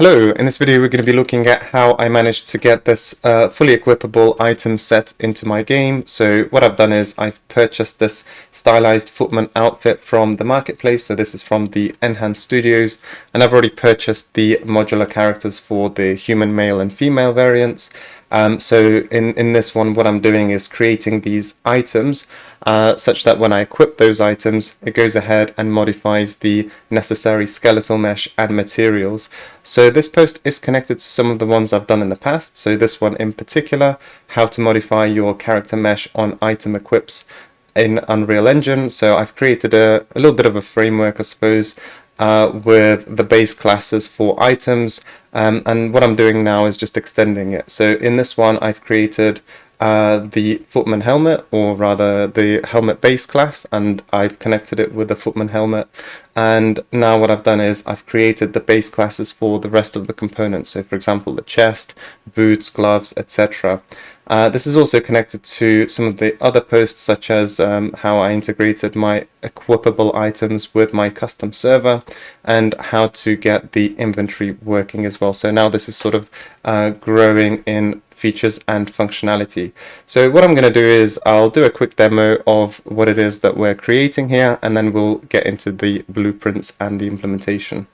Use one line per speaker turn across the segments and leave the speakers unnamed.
Hello, in this video we're going to be looking at how I managed to get this fully equipable item set into my game. So what I've done is I've purchased this stylized Footman outfit from the marketplace. So this is from the NHance studios, and I've already purchased the modular characters for the human male and female variants. So in this one, what I'm doing is creating these items such that when I equip those items, it goes ahead and modifies the necessary skeletal mesh and materials. So this post is connected to some of the ones I've done in the past. So this one in particular, how to modify your character mesh on item equips in Unreal Engine. So I've created a little bit of a framework, I suppose, with the base classes for items, and what I'm doing now is just extending it. So in this one I've created the Footman helmet, or rather the helmet base class, and I've connected it with the Footman helmet. And now what I've done is I've created the base classes for the rest of the components. So for example, the chest, boots, gloves, etc. This is also connected to some of the other posts, such as how I integrated my equipable items with my custom server, and how to get the inventory working as well. So now this is sort of growing in features and functionality. So what I'm going to do is I'll do a quick demo of what it is that we're creating here, and then we'll get into the blueprints and the implementation.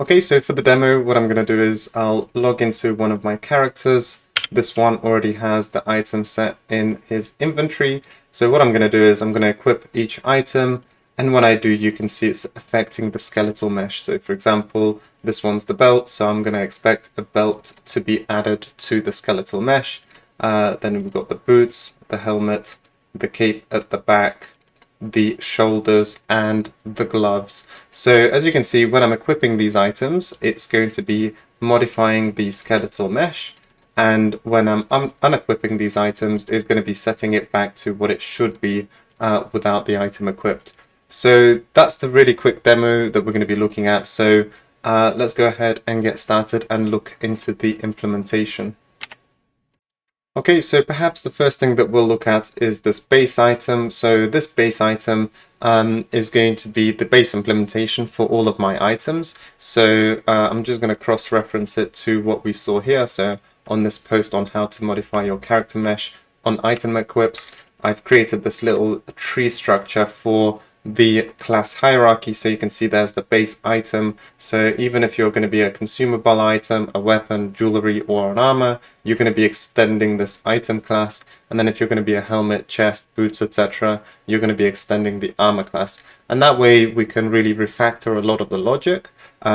Okay, so for the demo, what I'm going to do is I'll log into one of my characters. This one already has the item set in his inventory. So what I'm going to do is I'm going to equip each item, and when I do, you can see it's affecting the skeletal mesh. So for example, this one's the belt, so I'm going to expect a belt to be added to the skeletal mesh. Then we've got the boots, the helmet, the cape at the back, the shoulders, and the gloves. So as you can see, when I'm equipping these items, it's going to be modifying the skeletal mesh, and when I'm unequipping these items, it's going to be setting it back to what it should be without the item equipped. So that's the really quick demo that we're going to be looking at. So let's go ahead and get started and look into the implementation. Okay, so perhaps the first thing that we'll look at is this base item. So this base item is going to be the base implementation for all of my items. So I'm just going to cross-reference it to what we saw here. So on this post on how to modify your character mesh on item equips, I've created this little tree structure for the class hierarchy. So you can see there's the base item. So even if you're going to be a consumable item, a weapon, jewelry, or an armor, you're going to be extending this item class. And then if you're going to be a helmet, chest, boots, etc., you're going to be extending the armor class. And that way we can really refactor a lot of the logic,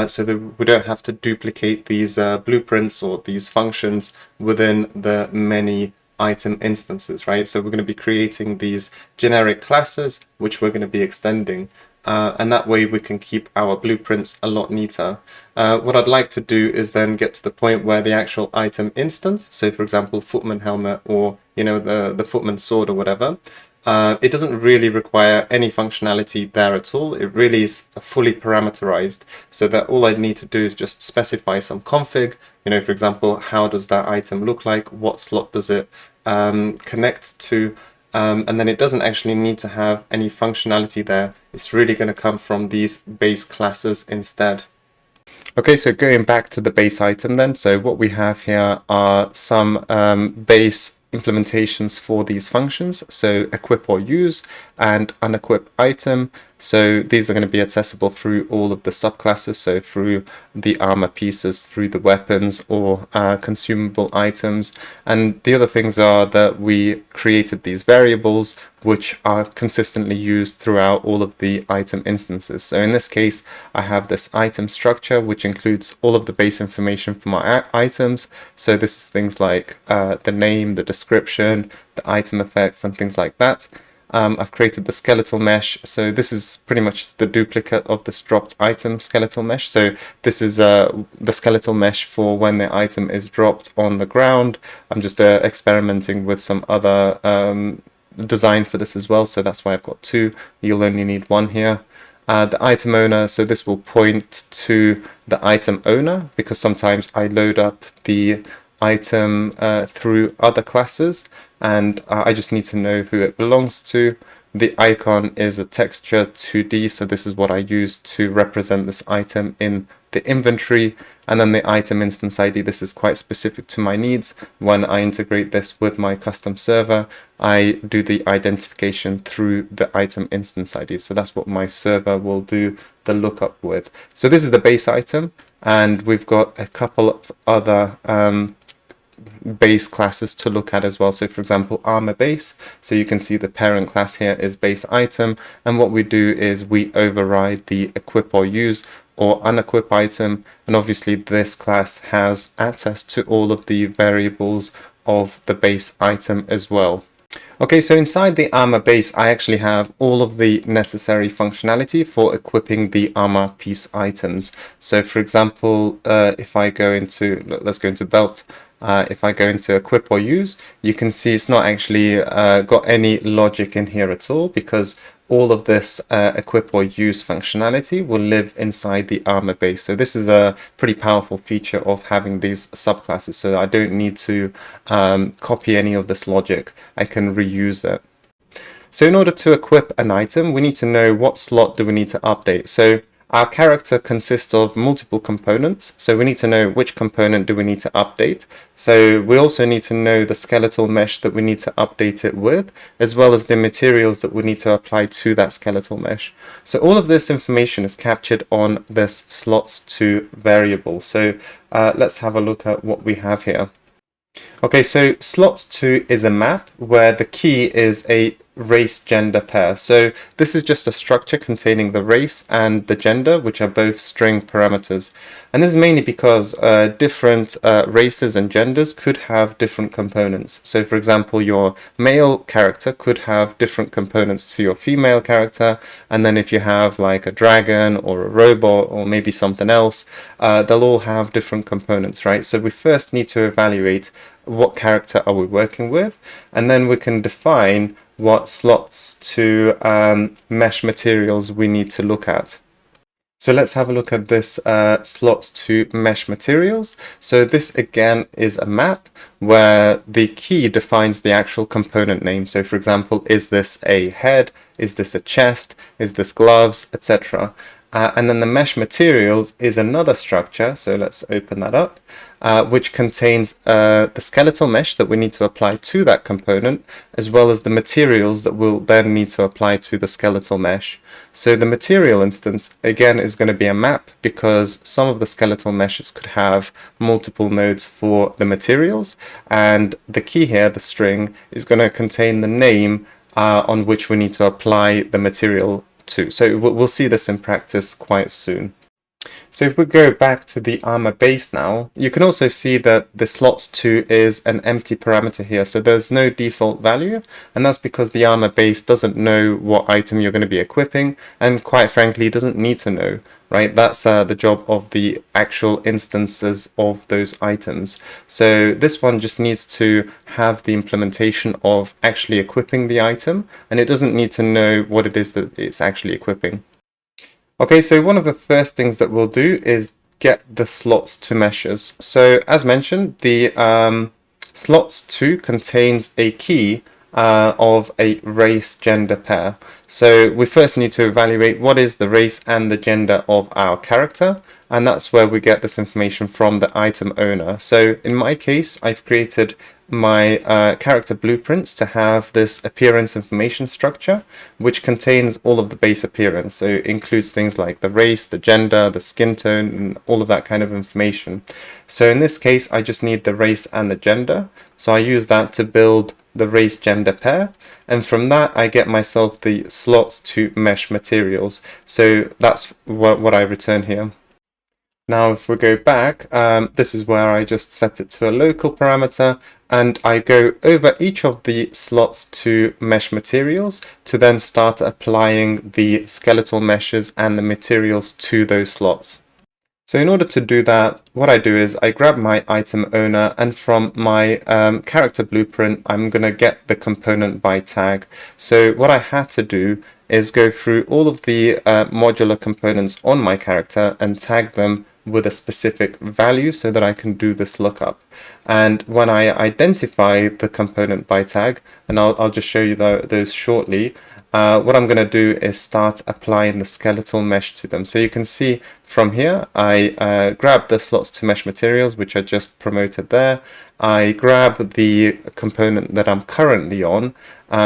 so that we don't have to duplicate these blueprints or these functions within the many item instances, right? So we're going to be creating these generic classes which we're going to be extending, and that way we can keep our blueprints a lot neater. What I'd like to do is then get to the point where the actual item instance, so for example Footman helmet, or the Footman sword or whatever, it doesn't really require any functionality there at all. It really is fully parameterized, so that all I need to do is just specify some config. For example, how does that item look like? What slot does it connect to? And then it doesn't actually need to have any functionality there. It's really going to come from these base classes instead. Okay, so going back to the base item then, so what we have here are some base implementations for these functions. So equip or use and unequip item. So these are going to be accessible through all of the subclasses, so through the armor pieces, through the weapons, or consumable items. And the other things are that we created these variables which are consistently used throughout all of the item instances. So in this case, I have this item structure which includes all of the base information for my items. So this is things like the name, the description, the item effects, and things like that. I've created the skeletal mesh, so this is pretty much the duplicate of this dropped item skeletal mesh. So this is the skeletal mesh for when the item is dropped on the ground. I'm just experimenting with some other design for this as well, so that's why I've got two. You'll only need one here. The item owner, so this will point to the item owner, because sometimes I load up the item through other classes, and I just need to know who it belongs to. The icon is a texture 2D, so this is what I use to represent this item in the inventory, and then the item instance ID. This is quite specific to my needs. When I integrate this with my custom server, I do the identification through the item instance ID. So that's what my server will do the lookup with. So this is the base item, and we've got a couple of other base classes to look at as well. So for example, armor base, so you can see the parent class here is base item, and what we do is we override the equip or use or unequip item, and obviously this class has access to all of the variables of the base item as well. Okay, so inside the armor base, I actually have all of the necessary functionality for equipping the armor piece items. So for example, if I go into, let's go into belt, if I go into equip or use, you can see it's not actually got any logic in here at all, because all of this equip or use functionality will live inside the armor base. So this is a pretty powerful feature of having these subclasses, so that I don't need to copy any of this logic. I can reuse it. So in order to equip an item, we need to know what slot do we need to update. So our character consists of multiple components, so we need to know which component do we need to update. So we also need to know the skeletal mesh that we need to update it with, as well as the materials that we need to apply to that skeletal mesh. So all of this information is captured on this slots2 variable. So let's have a look at what we have here. Okay, so slots2 is a map where the key is a race gender pair. So this is just a structure containing the race and the gender, which are both string parameters. And this is mainly because different races and genders could have different components. So for example, your male character could have different components to your female character, and then if you have like a dragon or a robot or maybe something else, they'll all have different components, right? So we first need to evaluate what character are we working with, and then we can define what slots to mesh materials we need to look at. So let's have a look at this slots to mesh materials. So this again is a map where the key defines the actual component name. So for example, is this a head? Is this a chest? Is this gloves, etc.? And then the mesh materials is another structure. So let's open that up, which contains the skeletal mesh that we need to apply to that component, as well as the materials that we'll then need to apply to the skeletal mesh. So the material instance, again, is going to be a map, because some of the skeletal meshes could have multiple nodes for the materials. And the key here, the string, is going to contain the name on which we need to apply the material to. So we'll see this in practice quite soon. So if we go back to the armor base now, you can also see that the slots2 is an empty parameter here. So there's no default value, and that's because the armor base doesn't know what item you're going to be equipping, and quite frankly doesn't need to know, right? That's the job of the actual instances of those items. So this one just needs to have the implementation of actually equipping the item, and it doesn't need to know what it is that it's actually equipping. Okay, so one of the first things that we'll do is get the slots to meshes. So as mentioned, the slots2 contains a key of a race gender pair. So we first need to evaluate what is the race and the gender of our character, and that's where we get this information from the item owner. So in my case, I've created my character blueprints to have this appearance information structure, which contains all of the base appearance. So it includes things like the race, the gender, the skin tone, and all of that kind of information. So in this case, I just need the race and the gender. So I use that to build the race gender pair, and from that I get myself the slots2 mesh materials. So that's what I return here. Now if we go back, this is where I just set it to a local parameter, and I go over each of the slots2 mesh materials to then start applying the skeletal meshes and the materials to those slots. So in order to do that, what I do is I grab my item owner, and from my character blueprint, I'm going to get the component by tag. So what I had to do is go through all of the modular components on my character and tag them with a specific value so that I can do this lookup. And when I identify the component by tag, and I'll just show you those shortly, what I'm going to do is start applying the skeletal mesh to them. So you can see from here, I grab the slots to mesh materials, which I just promoted there. I grab the component that I'm currently on.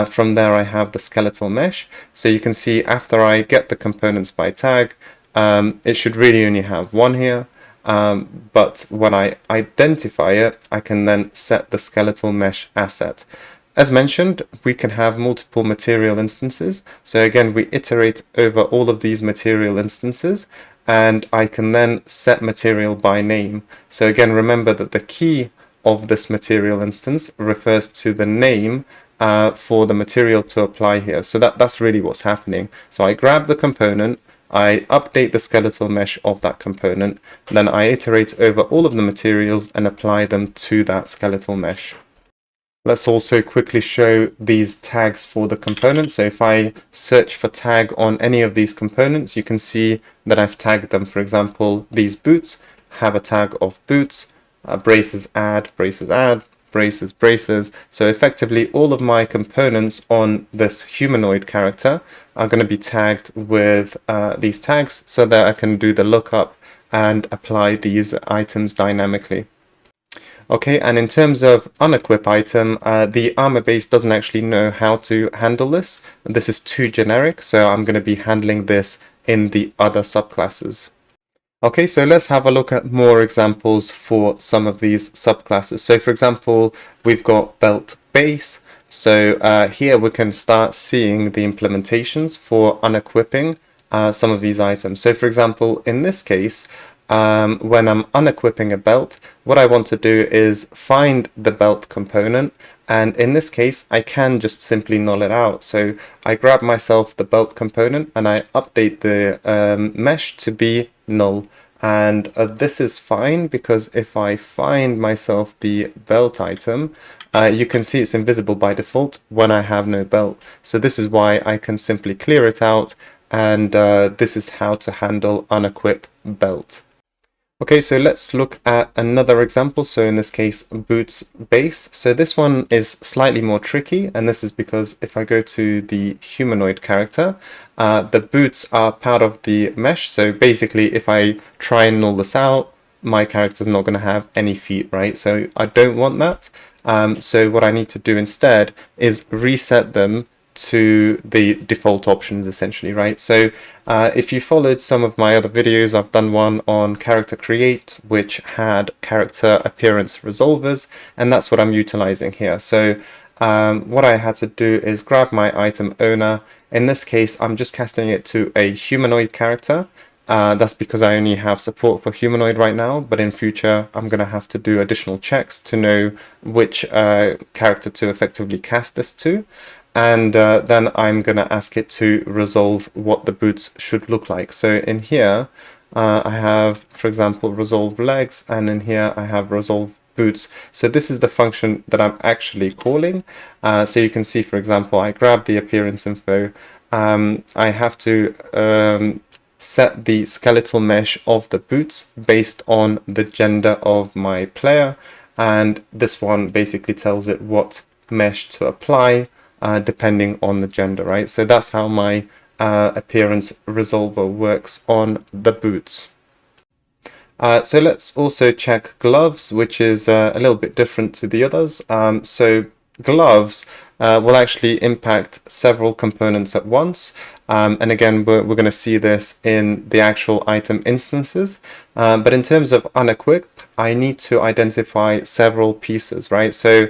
From there, I have the skeletal mesh. So you can see after I get the components by tag, it should really only have one here. But when I identify it, I can then set the skeletal mesh asset. As mentioned, we can have multiple material instances. So again, we iterate over all of these material instances, and I can then set material by name. So again, remember that the key of this material instance refers to the name for the material to apply here. So that's really what's happening. So I grab the component, I update the skeletal mesh of that component, then I iterate over all of the materials and apply them to that skeletal mesh. Let's also quickly show these tags for the components. So if I search for tag on any of these components, you can see that I've tagged them. For example, these boots have a tag of boots, braces add, braces, braces. So effectively all of my components on this humanoid character are going to be tagged with these tags so that I can do the lookup and apply these items dynamically. Okay, and in terms of unequip item, the armor base doesn't actually know how to handle this. This is too generic, so I'm going to be handling this in the other subclasses. Okay, so let's have a look at more examples for some of these subclasses. So for example, we've got belt base. So here we can start seeing the implementations for unequipping some of these items. So for example, in this case, when I'm unequipping a belt, what I want to do is find the belt component, and in this case I can just simply null it out. So I grab myself the belt component and I update the mesh to be null, and this is fine because if I find myself the belt item, you can see it's invisible by default when I have no belt. So this is why I can simply clear it out, and this is how to handle unequip belt. Okay, so let's look at another example. So in this case, boots base. So this one is slightly more tricky, and this is because if I go to the humanoid character, the boots are part of the mesh. So basically, if I try and null this out, my character is not going to have any feet, right? So I don't want that. So what I need to do instead is reset them to the default options essentially, right? So if you followed some of my other videos, I've done one on character create which had character appearance resolvers, and that's what I'm utilizing here. So what I had to do is grab my item owner. In this case, I'm just casting it to a humanoid character. That's because I only have support for humanoid right now, but in future I'm going to have to do additional checks to know which character to effectively cast this to. And then I'm going to ask it to resolve what the boots should look like. So in here I have, for example, resolve legs, and in here I have resolve boots. So this is the function that I'm actually calling. So you can see, for example, I grab the appearance info. I have to set the skeletal mesh of the boots based on the gender of my player, and this one basically tells it what mesh to apply depending on the gender, right? So that's how my appearance resolver works on the boots. So let's also check gloves, which is a little bit different to the others. So gloves will actually impact several components at once. And again, we're going to see this in the actual item instances. But in terms of unequip, I need to identify several pieces, right? So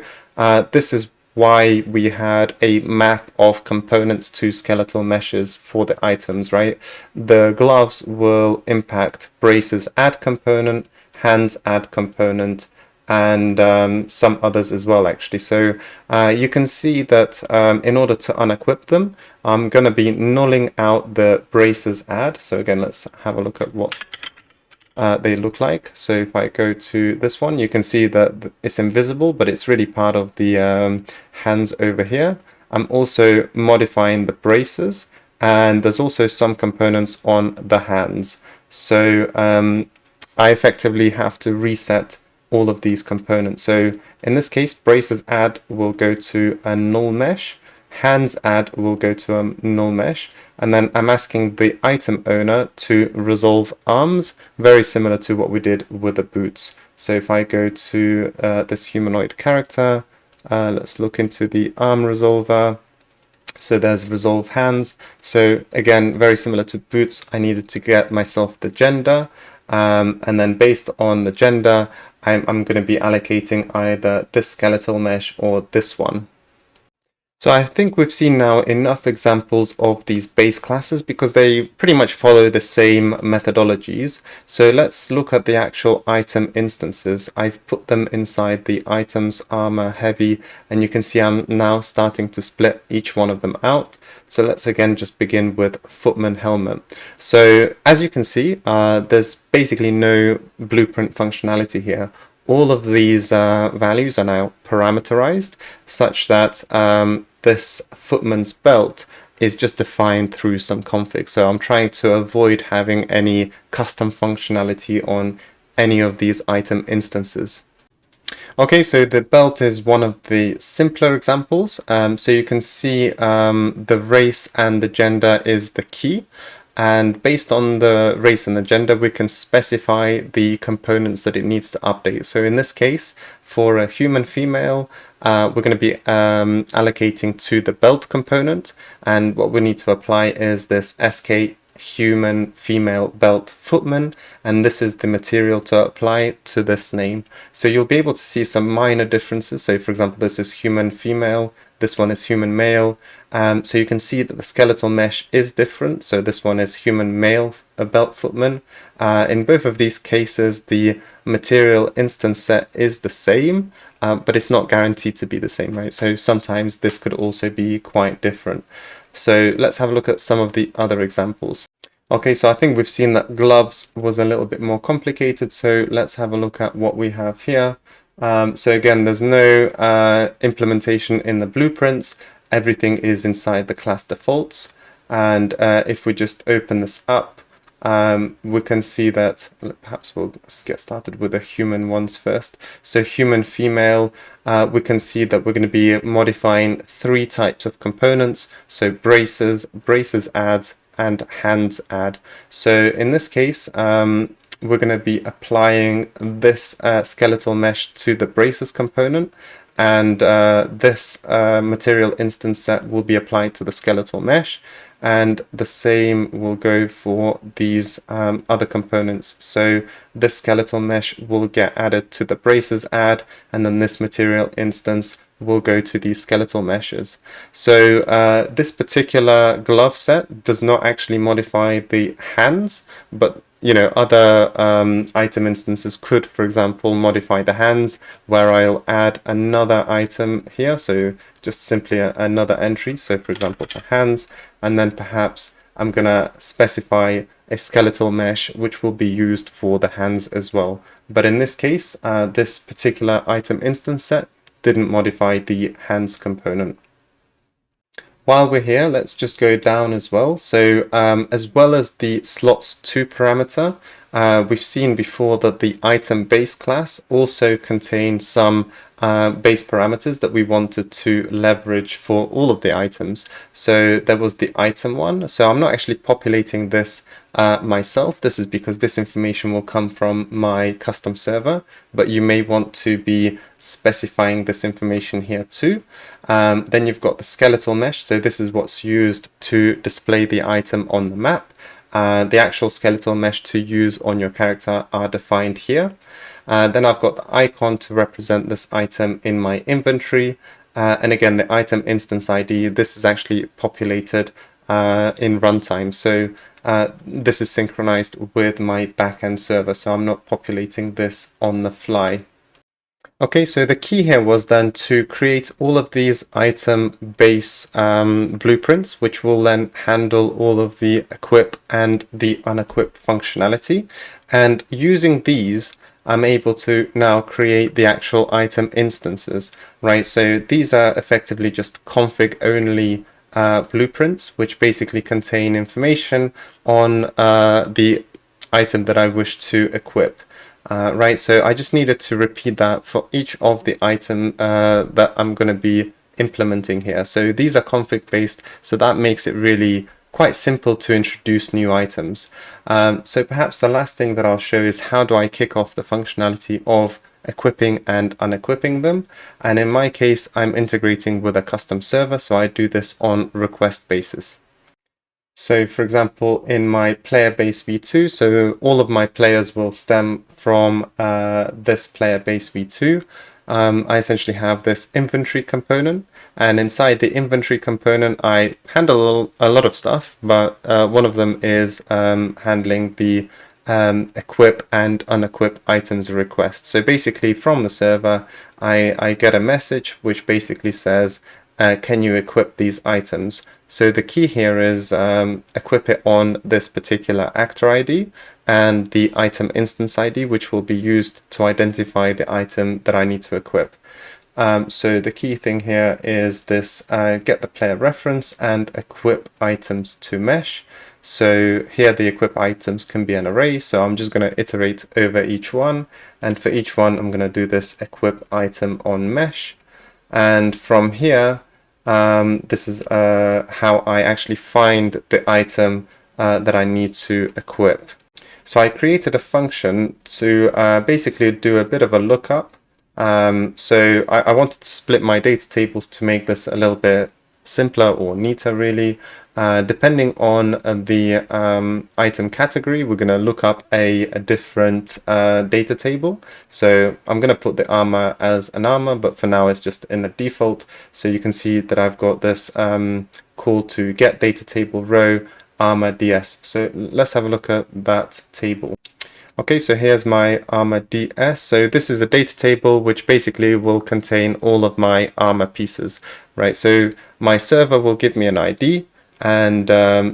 this is why we had a map of components to skeletal meshes for the items, right? The gloves will impact braces add component, hands add component, and some others as well, actually. So you can see that in order to unequip them, I'm going to be nulling out the braces add. So again, let's have a look at what they look like. So if I go to this one, you can see that it's invisible, but it's really part of the hands over here. I'm also modifying the braces, and there's also some components on the hands. So I effectively have to reset all of these components. So in this case, braces add will go to a null mesh. hands add will go to a null mesh, and then I'm asking the item owner to resolve arms, very similar to what we did with the boots. So if I go to this humanoid character, let's look into the arm resolver. So there's resolve hands. So again, very similar to boots, I needed to get myself the gender. And then based on the gender, I'm going to be allocating either this skeletal mesh or this one. So I think we've seen now enough examples of these base classes because they pretty much follow the same methodologies. So let's look at the actual item instances. I've put them inside the items, armor, heavy, and you can see I'm now starting to split each one of them out. So let's again just begin with Footman helmet. So as you can see, there's basically no blueprint functionality here. All of these values are now parameterized such that this footman's belt is just defined through some config. So I'm trying to avoid having any custom functionality on any of these item instances. Okay, so the belt is one of the simpler examples. So you can see the race and the gender is the key. And based on the race and the gender, we can specify the components that it needs to update. So in this case, for a human female, we're going to be allocating to the belt component. And what we need to apply is this SK human female belt footman, and this is the material to apply to this name. So you'll be able to see some minor differences. So for example, this is human female, this one is human male. So you can see that the skeletal mesh is different. So this one is human male belt footman. In both of these cases, the material instance set is the same, but it's not guaranteed to be the same, right? So sometimes this could also be quite different. So let's have a look at some of the other examples. Okay, so I think we've seen that gloves was a little bit more complicated. So let's have a look at what we have here. So again, there's no implementation in the blueprints. Everything is inside the class defaults. And if we just open this up, we can see that perhaps we'll get started with the human ones first. So human female, we can see that we're going to be modifying 3 types of components. So braces adds, and hands add. So in this case, we're going to be applying this skeletal mesh to the braces component, and this material instance set will be applied to the skeletal mesh, and the same will go for these other components. So this skeletal mesh will get added to the braces add, and then this material instance will go to these skeletal meshes. So this particular glove set does not actually modify the hands, but other item instances could, for example, modify the hands, where I'll add another item here. So just simply another entry. So for example, for hands, and then perhaps I'm going to specify a skeletal mesh which will be used for the hands as well. But in this case, this particular item instance set didn't modify the hands component. While we're here, let's just go down as well. So as well as the slots to parameter, we've seen before that the item base class also contains some base parameters that we wanted to leverage for all of the items. So there was the item one. So I'm not actually populating this myself. This is because this information will come from my custom server, but you may want to be specifying this information here too. Then you've got the skeletal mesh. So this is what's used to display the item on the map. The actual skeletal mesh to use on your character are defined here. Then I've got the icon to represent this item in my inventory. And again, the item instance ID, this is actually populated in runtime. So this is synchronized with my backend server, so I'm not populating this on the fly. Okay, so the key here was then to create all of these item base blueprints, which will then handle all of the equip and the unequip functionality. And using these, I'm able to now create the actual item instances, right? So these are effectively just config only blueprints, which basically contain information on the item that I wish to equip. Right, so I just needed to repeat that for each of the item that I'm going to be implementing here. So these are config based, so that makes it really quite simple to introduce new items. So perhaps the last thing that I'll show is how do I kick off the functionality of equipping and unequipping them. And in my case, I'm integrating with a custom server, so I do this on request basis. So for example, in my player base v2, so all of my players will stem from this player base v2. I essentially have this inventory component, and inside the inventory component, I handle a lot of stuff, but one of them is handling the equip and unequip items request. So basically from the server, I get a message which basically says, can you equip these items? So the key here is equip it on this particular actor ID and the item instance ID, which will be used to identify the item that I need to equip. So the key thing here is this get the player reference and equip items to mesh. So here the equip items can be an array, so I'm just going to iterate over each one, and for each one I'm going to do this equip item on mesh. And from here, this is how I actually find the item that I need to equip. So I created a function to basically do a bit of a lookup. So I wanted to split my data tables to make this a little bit simpler or neater, really. Depending on the item category, we're going to look up a different data table. So I'm going to put the armor as an armor, but for now it's just in the default. So you can see that I've got this call to get data table row armor DS. So let's have a look at that table. Okay, so here's my armor DS. So this is a data table which basically will contain all of my armor pieces, right? So my server will give me an ID, and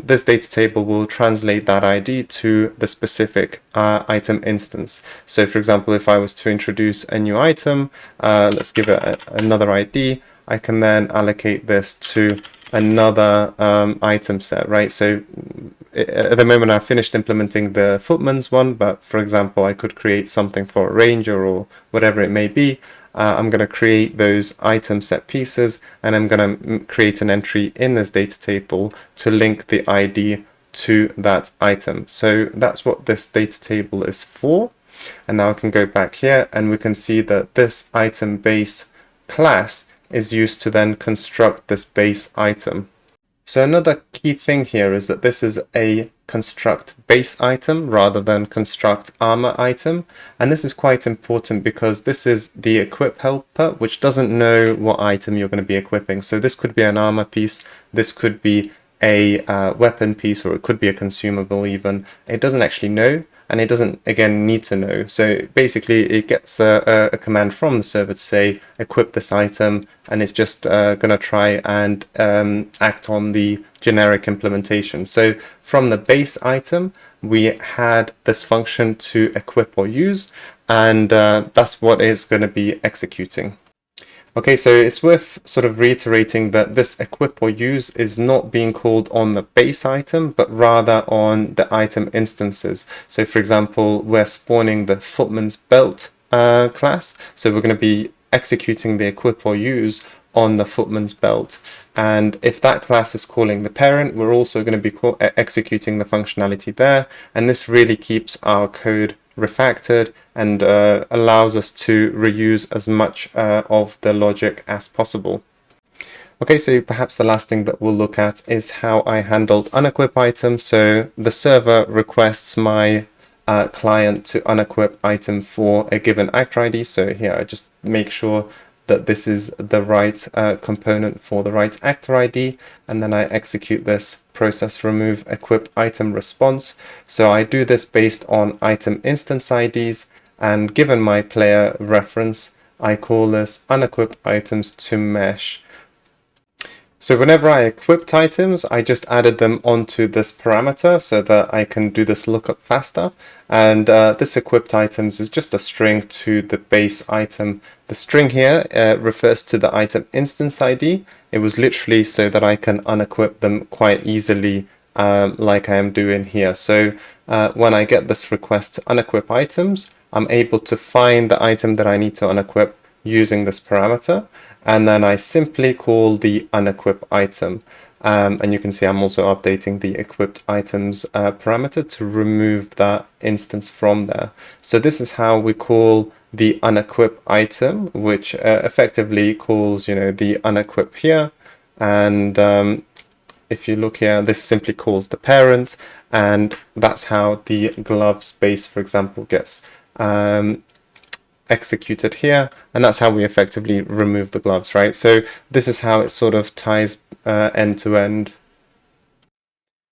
this data table will translate that ID to the specific item instance. So for example, if I was to introduce a new item, let's give it another ID, I can then allocate this to another item set, right? So at the moment I've finished implementing the Footman's one, but for example I could create something for a ranger or whatever it may be. I'm going to create those item set pieces, and I'm going to create an entry in this data table to link the ID to that item. So that's what this data table is for. And now I can go back here and we can see that this item base class is used to then construct this base item. So another key thing here is that this is a construct base item rather than construct armor item. And this is quite important because this is the equip helper, which doesn't know what item you're going to be equipping. So this could be an armor piece, this could be a weapon piece, or it could be a consumable even. It doesn't actually know, and it doesn't, again, need to know. So basically it gets a command from the server to say equip this item, and it's just going to try and act on the generic implementation. So from the base item we had this function to equip or use, and that's what it's going to be executing. Okay, so it's worth sort of reiterating that this equip or use is not being called on the base item, but rather on the item instances. So for example, we're spawning the Footman's belt class, so we're going to be executing the equip or use on the Footman's belt. And if that class is calling the parent, we're also going to be executing the functionality there. And this really keeps our code refactored and allows us to reuse as much of the logic as possible. Okay, so perhaps the last thing that we'll look at is how I handled unequip items. So the server requests my client to unequip item for a given actor ID. So here I just make sure that this is the right component for the right actor ID, and then I execute this process remove equip item response. So I do this based on item instance IDs, and given my player reference, I call this unequip items to mesh. So whenever I equipped items, I just added them onto this parameter so that I can do this lookup faster. And this equipped items is just a string to the base item. The string here refers to the item instance ID. It was literally so that I can unequip them quite easily, like I am doing here. So when I get this request to unequip items, I'm able to find the item that I need to unequip using this parameter, and then I simply call the unequip item. And you can see I'm also updating the equipped items parameter to remove that instance from there. So this is how we call the unequip item, which effectively calls, the unequip here. And if you look here, this simply calls the parent, and that's how the gloves base, for example, gets executed here, and that's how we effectively remove the gloves, right? So this is how it sort of ties end to end.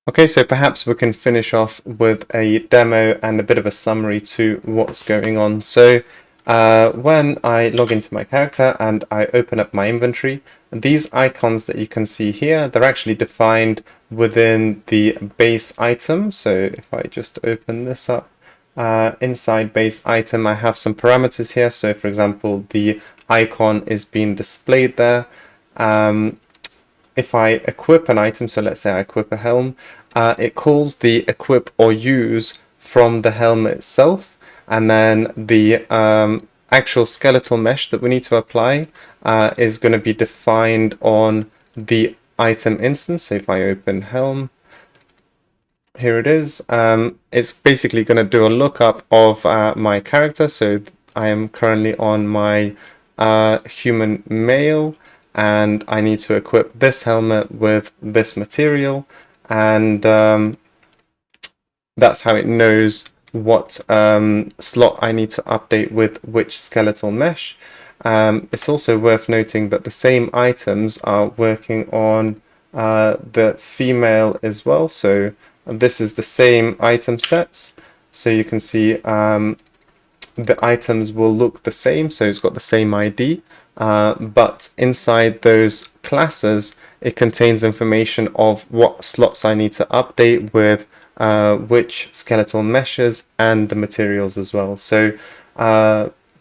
Okay, so perhaps we can finish off with a demo and a bit of a summary to what's going on. So when I log into my character and I open up my inventory, these icons that you can see here, they're actually defined within the base item. So if I just open this up, inside base item, I have some parameters here. So for example, the icon is being displayed there. If I equip an item, so let's say I equip a helm, it calls the equip or use from the helm itself, and then the actual skeletal mesh that we need to apply is going to be defined on the item instance. So if I open helm, here it is. It's basically going to do a lookup of my character. So I am currently on my human male, and I need to equip this helmet with this material, and that's how it knows what slot I need to update with which skeletal mesh. It's also worth noting that the same items are working on the female as well, so this is the same item sets, so you can see the items will look the same, so it's got the same ID, but inside those classes it contains information of what slots I need to update with which skeletal meshes and the materials as well. So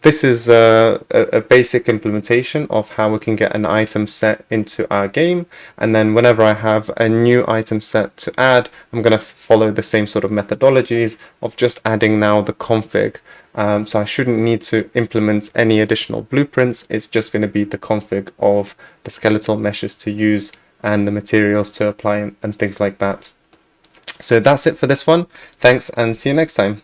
this is a basic implementation of how we can get an item set into our game, and then whenever I have a new item set to add, I'm going to follow the same sort of methodologies of just adding now the config. So I shouldn't need to implement any additional blueprints. It's just going to be the config of the skeletal meshes to use and the materials to apply and things like that. So that's it for this one. Thanks, and see you next time.